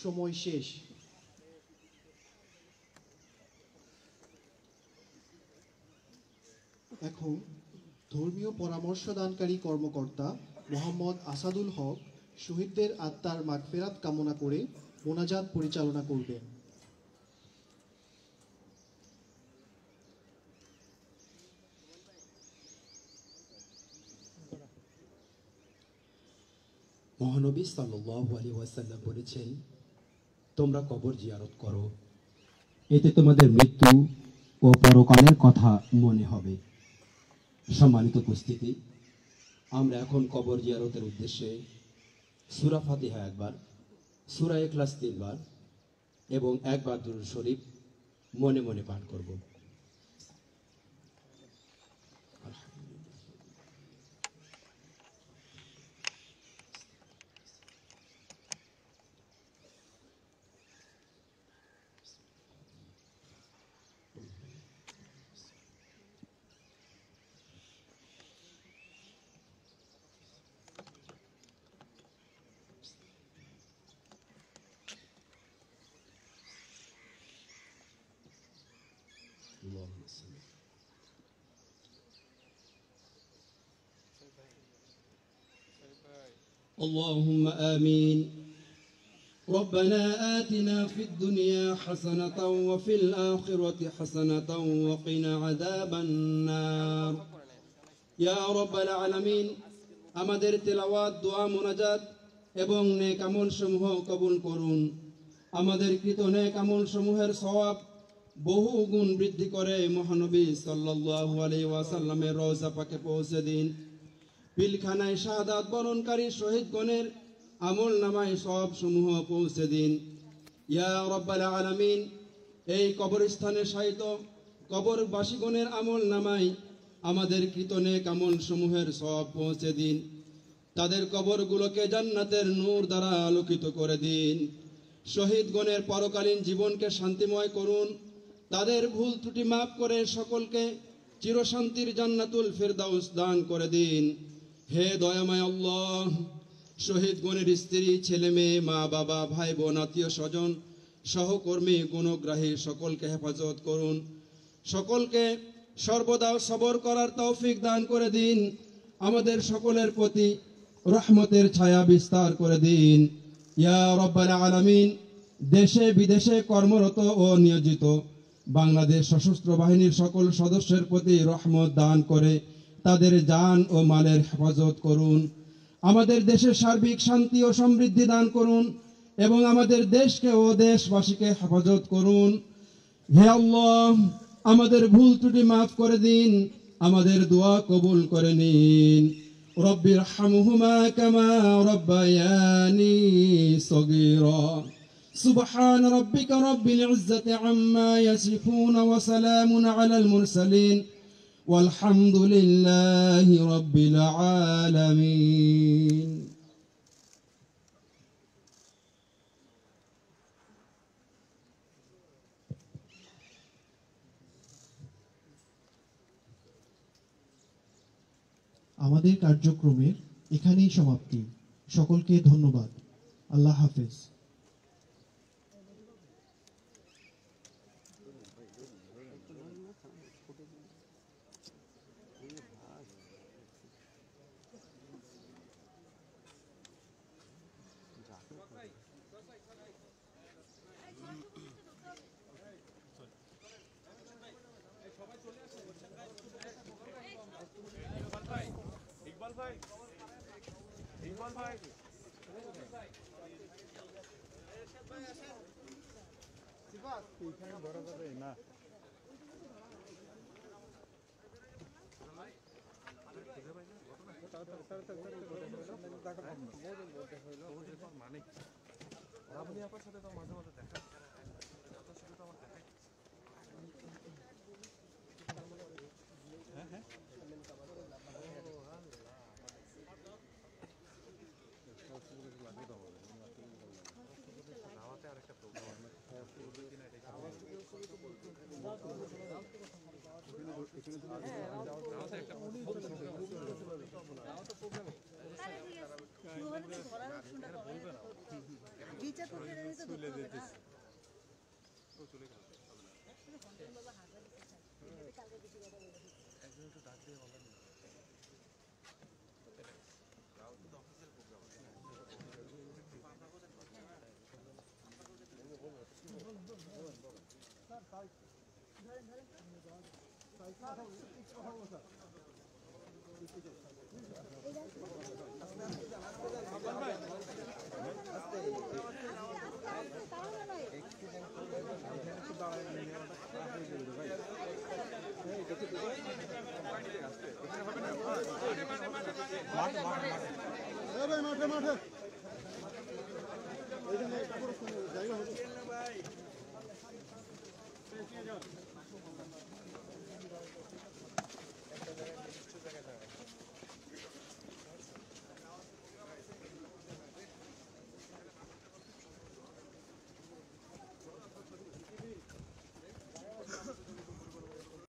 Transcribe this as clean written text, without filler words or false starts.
সময় শেষ। এখন ধর্মীয় পরামর্শদানকারী কর্মকর্তা মোহাম্মদ আসাদুল হক শহীদদের আত্মার মাগফিরাত কামনা করে মোনাজাত পরিচালনা করবেন। মহানবী সাল্লাল্লাহু আলাইহি ওয়াসাল্লাম বলেছেন, তোমরা কবর জিয়ারত করো, এতে তোমাদের মৃত্যু ও পরকালের কথা মনে হবে। সম্মানিত উপস্থিতি, আমরা এখন কবর জিয়ারতের উদ্দেশ্যে সূরা ফাতিহা একবার, সূরা ইখলাস 3 বার এবং একবার দুরূদ শরীফ মনে মনে পাঠ করব। اللهم آمين. ربنا آتنا في الدنيا حسنة وفي الآخرة حسنة وقنا عذاب النار يا رب العالمين. আমাদের তেলাওয়াত, দোয়া, মুনাজাত এবং নেক আমল সমূহ কবুল করুন। আমাদের কৃত নেক আমল সমূহের সওয়াব বহু গুণ বৃদ্ধি করে মহানবী সাল্লাল্লাহু আলাইহি ওয়াসাল্লামের রওজা পাকে পৌঁছে দিন। পিলখানায় শাহাদাত বরণকারী শহীদগণের আমল নামায় সওয়াব সমূহ পৌঁছে দিন ইয়া রাব্বাল আলামিন। এই কবরস্থানে শায়িত কবরবাসীগণের আমল নামায় আমাদের কৃত নেক আমল সমূহের সওয়াব পৌঁছে দিন। তাদের কবরগুলোকে জান্নাতের নূর দ্বারা আলোকিত করে দিন। শহীদগণের পরকালীন জীবনকে শান্তিময় করুন। তাদের ভুল ত্রুটি মাফ করে সকলকে চিরশান্তির জান্নাতুল ফিরদাউস দান করে দিন। হে দয়াময় আল্লাহ, শহীদগণের স্ত্রী, ছেলে মেয়ে, মা বাবা, ভাই বোন, আত্মীয় স্বজন, সহকর্মী, গুণগ্রাহী সকলকে হেফাজত করুন। সকলকে সর্বদা সবর করার তৌফিক দান করে দিন। আমাদের সকলের প্রতি রহমতের ছায়া বিস্তার করে দিন ইয়া রাব্বাল আলামিন। দেশে বিদেশে কর্মরত ও নিয়োজিত বাংলাদেশ সশস্ত্র বাহিনীর সকল সদস্যের প্রতি রহমত দান করে তাদের জান ও মালের হেফাজত করুন। আমাদের দেশের সার্বিক শান্তি ও সমৃদ্ধি দান করুন এবং আমাদের দেশকে ও দেশবাসীকে হেফাজত করুন। হে আল্লাহ, আমাদের ভুল ত্রুটি মাফ করে দিন, আমাদের দোয়া কবুল করে নিন। রব্বিরহামহুমা কামা রাব্বায়ানি সগীরা। সুবহান রাব্বিকা রাব্বিল ইজ্জাতি আম্মা ইয়াসিফুন ওয়া সালামুন আলাল মুরসালিন ওয়ালহামদুলিল্লাহি রাব্বিল আলামিন। আমাদের কার্যক্রমের এখানেই সমাপ্তি। সকলকে ধন্যবাদ। আল্লাহ হাফেজ। মাঠে